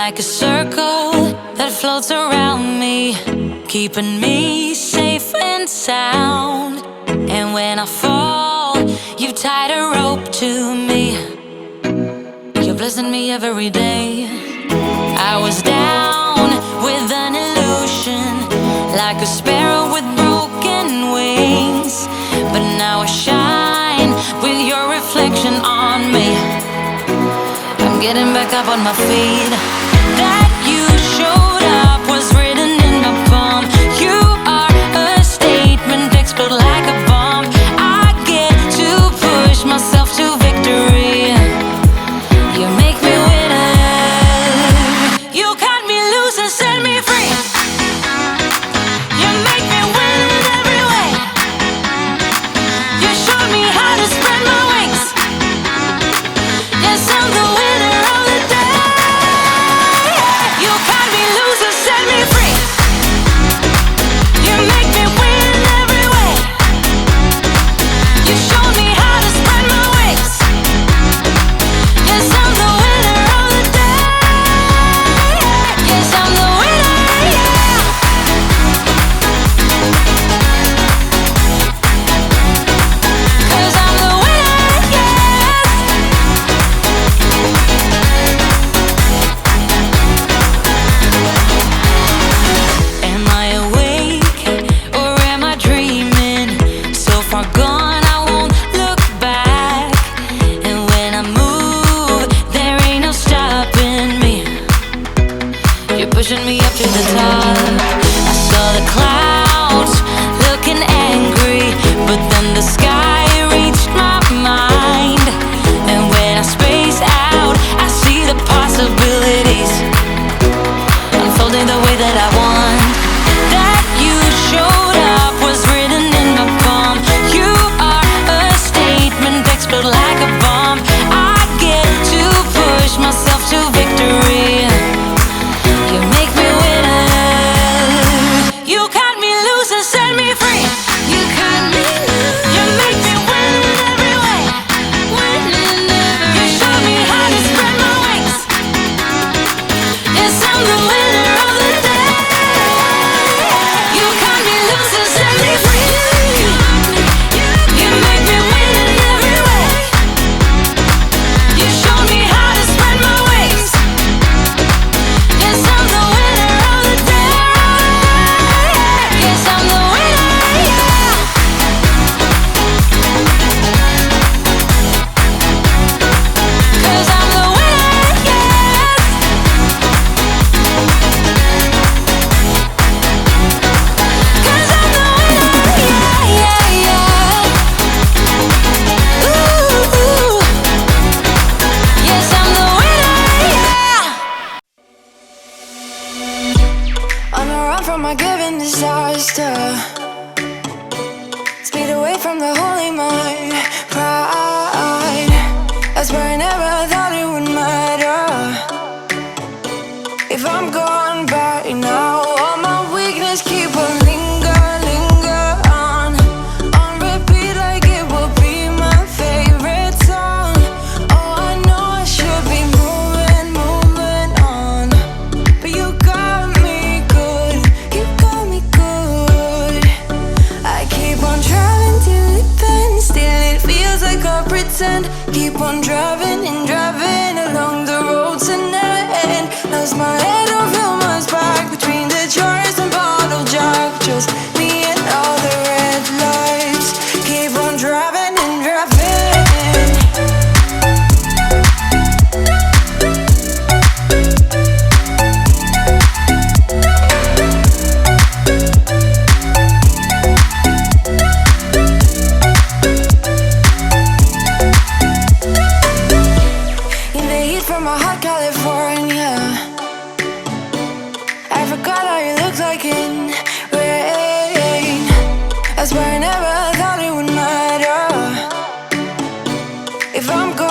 like a circle that floats around me, keeping me safe and sound. And when I fall, you've tied a rope to me. You're blessing me every day. I was down with an illusion, like a sparrow with broken wings, but now I shine with your reflection on me. I'm getting back up on my feet. That you showed up was written in my palm. You are a statement, explode like a bomb. I get to push myself to victory. You make me winner. You cut me loose and set me free. You make me win in every way. You showed me how to spread my wings. Yes, I'm the winner of the day. You cut me loose and set me free. You make me win in every way. You showed me how to spread my wings. Yes, I'm the winner of the day. Yes, I'm the winner, yeah. 'Cause I'm the winner, yes. Am I awake or am I dreaming? So far gone, I won't look back. And when I move, there ain't no stopping me. You're pushing me up to the top. I saw the clouds looking angry, but then the sky reached my mind. And when I space out, I see the possibilities unfolding the way that I want. That you showed up was written in my palm. You are a statement, explode like a bomb. I get to push myself to victory. You make me winner. You cut me loose and set me free. You cut me loose. You make me win in every way. Win in every way. You show me how to spread my wings. Yes, I'm the winner of the day. You cut me loose and set me free. You make me win in every way. You show me how to spread my wings. Yes, I'm the winner of the day. Yes, I'm the winner, yeah. 'Cause I'm the winner, yes. 'Cause I'm the winner, yeah, yeah, yeah. Ooh, yes, I'm the winner, yeah. On the run from my given disaster, speed away from the holy mind, pride. I swear I never thought it would matter if I'm gone by now. All my weakness keep on linger on repeat like it will be my favorite song. Oh, I know I should be moving on, but you got me good, you got me good. I keep on driving till it bends, still it feels like I pretend. Keep on driving and driving along the road to never end. Lost my head or feel my spark between the jars and bottle jack. Just me and all the red lights. Keep on driving and driving. In the heat from my hot California, I forgot how you look like in rain. I swear I never thought it would matter if I'm gone.